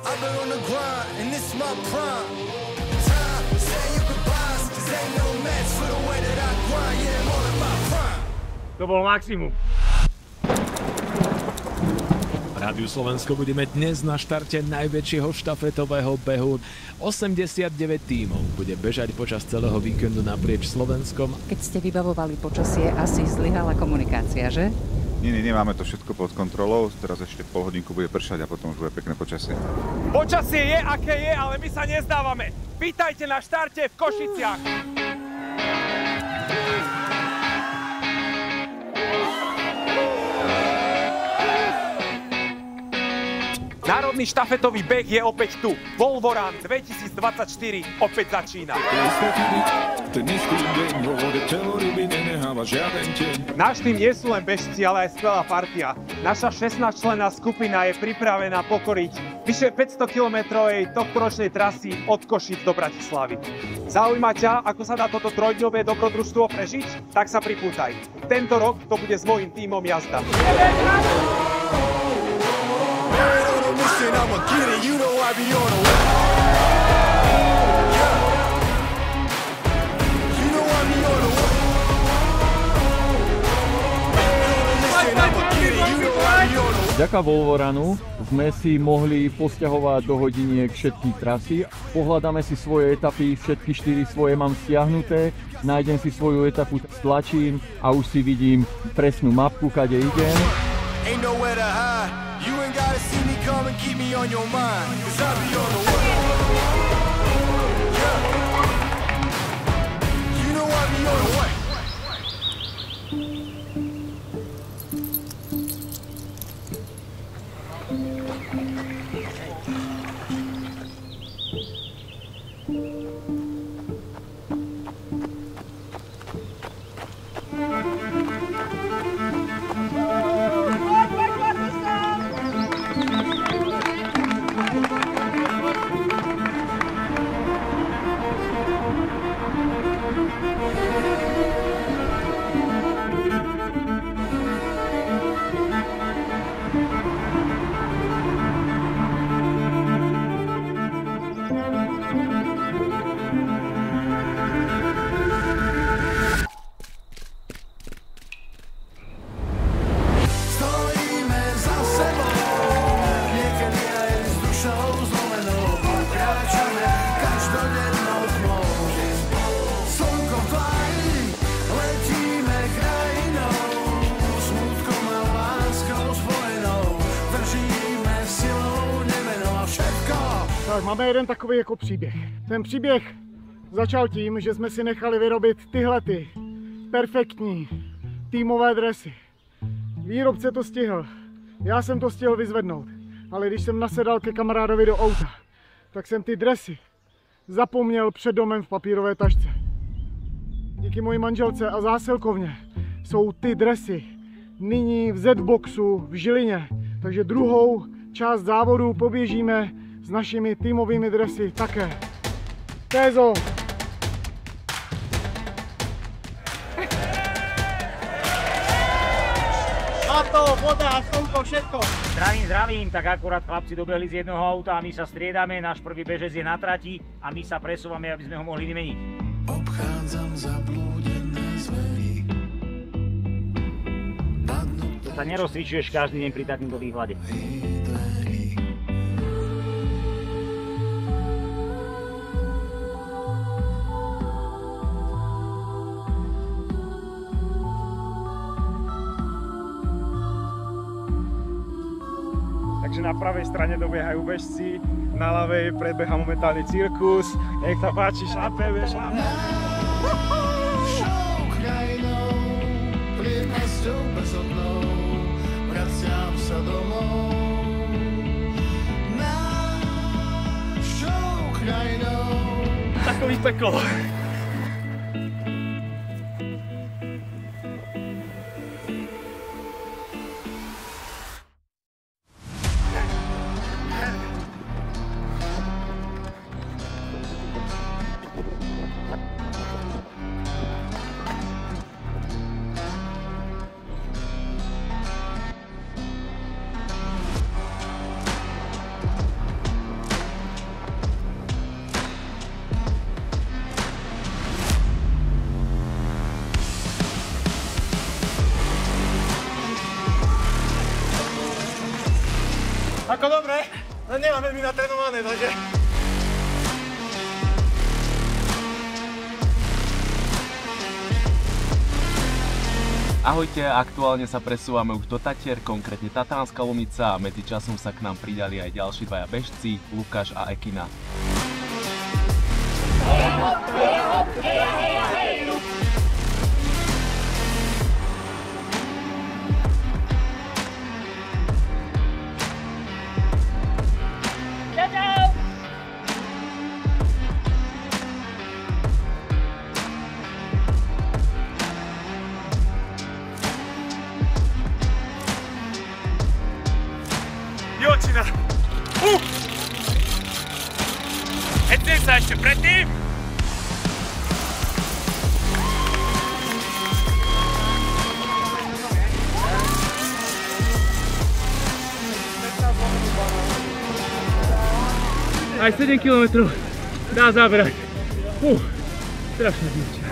I've been on the grind, and this is my prime. Time, say your goodbyes, 'cause ain't no match for the way that I grind. Yeah, I'm all in my prime. To bol maximum. Rádiu Slovensko budeme dnes na štarte najväčšieho štafetového behu. 89 tímov bude bežať počas celého víkendu naprieč Slovenskom. Keď ste vybavovali počasie, asi zlyhala komunikácia, že? Nie, máme to všetko pod kontrolou. Teraz ešte pol hodinku bude pršať a potom už bude pekné počasie. Počasie je, aké je, ale my sa nezdávame. Vítajte na štarte v Košiciach. Národný štafetový beh je opäť tu. Volvoran 2024 opäť začína. Náš tým nie sú len bežci, ale aj skvelá partia. Naša 16-členná skupina je pripravená pokoriť vyše 500 kilometrovej tohtoročnej trasy od Košíc do Bratislavy. Zaujíma ťa, ako sa dá toto trojdňové dobrodružstvo prežiť? Tak sa pripútaj. Tento rok to bude s mojím tímom jazda. I'ma get it, you know I be on the way. Yeah. You know I be on the way. Listen, I'ma get it, you know I be on the way. Vďaka Volvoranu sme si mohli posťahovať do hodiniek všetky trasy. Pohľadáme si svoje etapy, všetky 4 svoje mám stiahnuté, nájdem si svoju etapu, stlačím a už si vidím presnú mapku, kade idem. Ain't nowhere to hide. You ain't gotta see me come and keep me on your mind, 'cause I be on the way. Yeah. You know I be on the way. Tak máme jeden takový jako příběh. Ten příběh začal tím, že jsme si nechali vyrobit tyhle perfektní týmové dresy. Výrobce to stihl, já jsem to stihl vyzvednout, ale když jsem nasedal ke kamarádovi do auta, tak jsem ty dresy zapomněl před domem v papírové tašce. Díky mojí manželce a zásilkovně jsou ty dresy nyní v Z-boxu v Žilině, takže druhou část závodu poběžíme s našimi týmovými dresy také. Tézo! Zlato, voda, slnko, všetko. Zdravím, tak akurát chlapci dobehli z jednoho auta a my sa striedame, náš prvý bežec je na trati a my sa presúvame, aby sme ho mohli vymeniť. Obchádzam zablúdené zvery. To sa nerozcvičuješ každý deň pri takýmto výhľade. Takže na pravej strane dobiehajú bežci, na ľavej predbieha momentálne cirkus. Nech sa páči, šlapeme. Vraciam sa domov našou krajinou. Takový peklo. nohy natrénované, takže... Ahojte, aktuálne sa presúvame už do Tatier, konkrétne Tatránska Lomnica a medzi časom sa k nám pridali aj ďalší dvaja bežci, Lukáš a Ekina. Jočina! Hecnem sa ešte predtým! Aj 7 km dá zaberať. Strašná zimčia.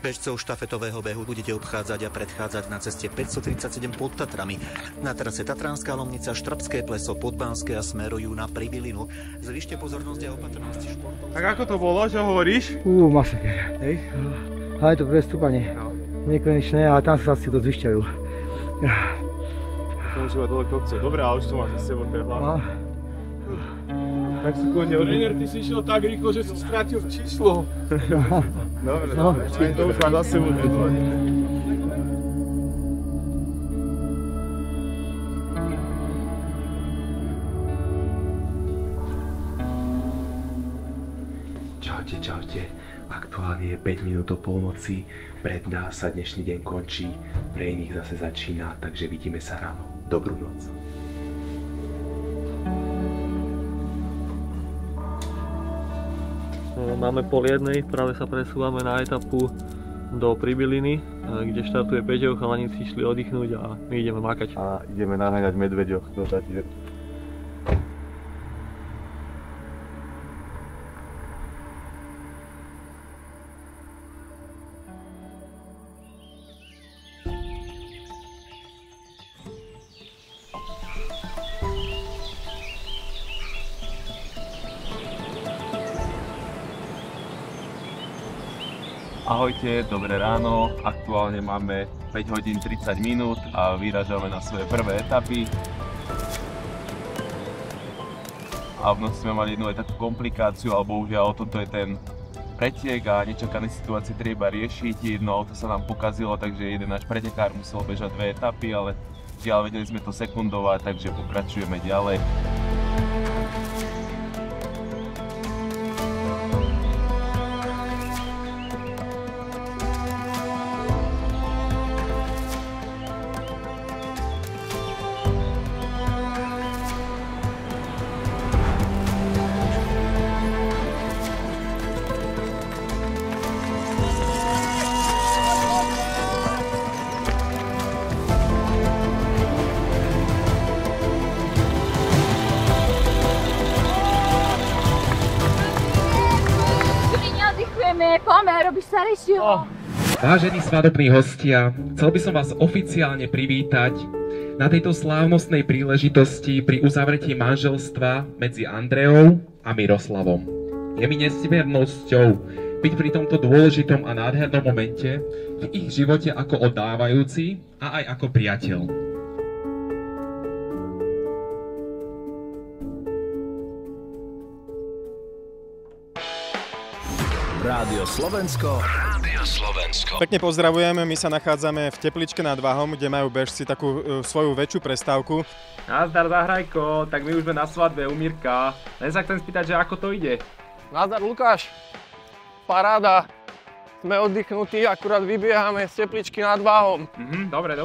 Bežcov štafetového behu budete obchádzať a predchádzať na ceste 537 pod Tatrami. Na trase Tatránska Lomnica, Štrbské pleso, Podbanské a smerujú na Pribilinu. Zvyšte pozornosť a opatrnosť športov. Tak ako to bolo, čo hovoríš? Masaker. Hej. Ale to bude stúpanie. Nekonečné, ale tam sa asi to zvyšťajú. To už iba dole kopce. Dobre, ale už to máš za sebou, to je hlavné. Tak si kľudne od... Tréner, ty si išiel tak rýchlo, že si skrátil číslo. Dobre, to už mám za sebou. Čaute. Aktuálne je 5 minút do polnoci, pred nás sa dnešný deň končí, pre iných zase začína, takže vidíme sa ráno. Dobrú noc. Máme 12:30, práve sa presúvame na etapu do Pribiliny, kde štartuje Peťo, chalani si išli oddychnúť a my ideme makať. A ideme naháňať medveďoch do Tatier. Ahojte, dobré ráno, aktuálne máme 5 hodín 30 minút a vyražame na svoje prvé etapy. A v noci sme mali jednu aj takú komplikáciu, ale bohužiaľ toto je ten pretiek a nečakané situácie treba riešiť. Jedno auto sa nám pokazilo, takže jeden náš pretekár musel bežať 2 etapy, ale žiaľ vedeli sme to sekundovať, takže pokračujeme ďalej. Vážení svadobní hostia, chcel by som vás oficiálne privítať na tejto slávnostnej príležitosti pri uzavretí manželstva medzi Andreou a Miroslavom. Je mi nesmiernosťou byť pri tomto dôležitom a nádhernom momente v ich živote ako oddávajúci a aj ako priateľ. Rádio Slovensko. Pekne pozdravujeme, my sa nachádzame v Tepličke nad Váhom, kde majú bežci takú svoju väčšiu prestávku. Nazdar Zahrajko, tak my už sme na svadbe u Mirka. Len sa chcem spýtať, že ako to ide? Nazdar Lukáš, paráda. Sme oddychnutí, akurát vybiehame z Tepličky nad Váhom. Dobre,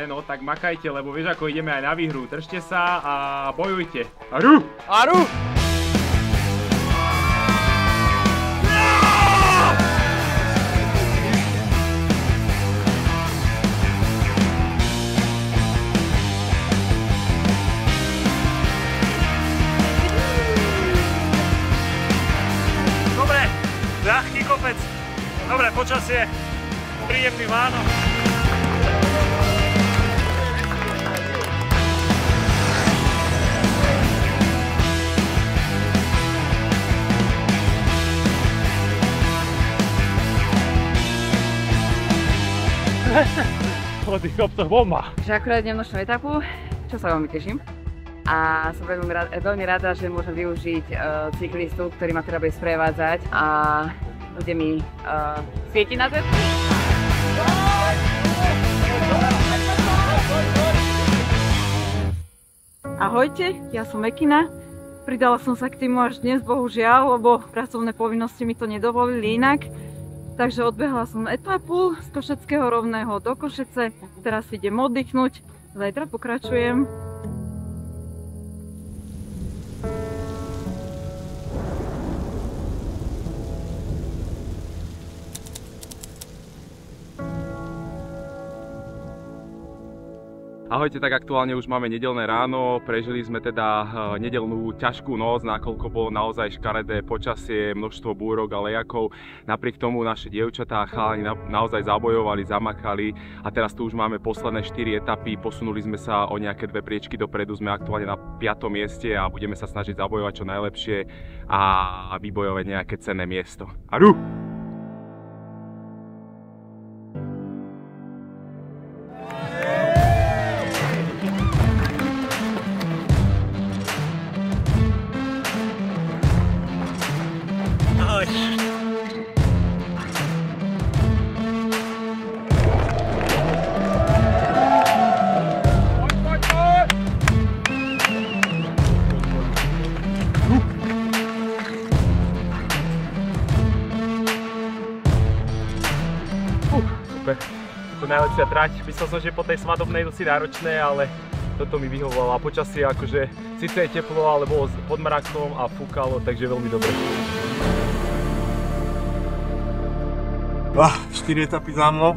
no tak makajte, lebo vieš ako ideme aj na výhru. Držte sa a bojujte. Aru! Aru! Ľahký kopec, dobré počasie, príjemný Vánok. po tých kopcoch bomba. Že akurát idem nočnú etapu, čo sa veľmi teším. A som veľmi rada, že môžem využiť cyklistu, ktorý ma teda bude sprevádzať a bude mi svietiť na zem. Ahojte, ja som Ekina. Pridala som sa k týmu až dnes, bohužiaľ, lebo pracovné povinnosti mi to nedovolili inak. Takže odbehla som etapu z Košeckého rovného do Košece. Teraz idem oddychnúť, zajtra pokračujem. Ahojte, tak aktuálne už máme nedeľné ráno, prežili sme teda nedeľnú ťažkú noc, nakoľko bolo naozaj škaredé počasie, množstvo búrok a lejakov. Napriek tomu naše dievčatá a chalani naozaj zabojovali, zamakali a teraz tu už máme posledné 4 etapy, posunuli sme sa o nejaké 2 priečky dopredu, sme aktuálne na 5. mieste a budeme sa snažiť zabojovať čo najlepšie a vybojovať nejaké cenné miesto. Aru! To je najlepšia trať. Myslel som, že po tej svadobnej dosť náročné, ale toto mi vyhovovalo. A počasie akože síce je teplo, ale bolo pod mrakom a fúkalo, takže veľmi dobre. 4 etapy za mnou.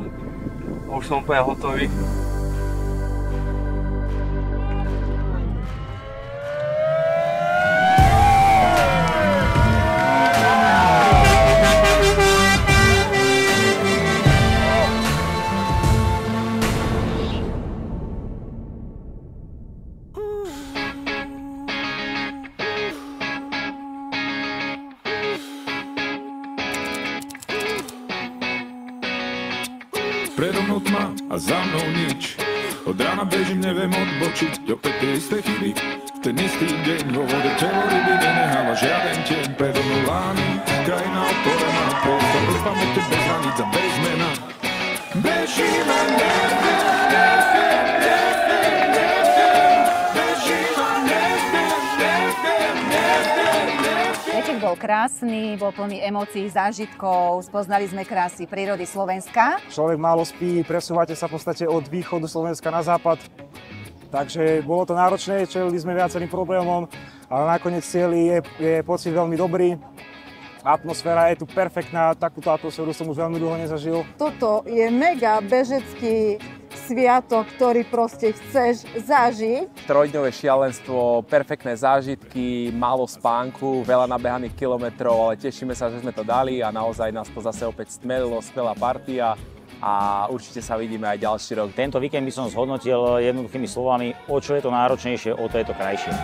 Už som úplne hotový. Predo mnou tma a za mnou nič. Od rána bežím, neviem odbočiť. Opäť tie isté chyby, ten istý deň. Vo vode telo ryby neneháva žiaden tieň. Predo mnou lány, krajina otvorená. Priestor bez pamäte, bez hraníc a bez mena. Bežíme, Večer bol krásny, bol plný emócií, zážitkov, spoznali sme krásy prírody Slovenska. Človek málo spí, presúvate sa v podstate od východu Slovenska na západ. Takže bolo to náročné, čelili sme viacerým problémom, ale nakoniec cieľ je pocit veľmi dobrý. Atmosféra je tu perfektná, takúto atmosféru som už veľmi dlho nezažil. Toto je mega bežecký sviatok, ktorý proste chceš zažiť. Trojdňové šialenstvo, perfektné zážitky, málo spánku, veľa nabehaných kilometrov, ale tešíme sa, že sme to dali a naozaj nás to zase opäť stmelilo, skvelá partia a určite sa vidíme aj ďalší rok. Tento víkend by som zhodnotil jednoduchými slovami, o čo je to náročnejšie, o to je to krajšie.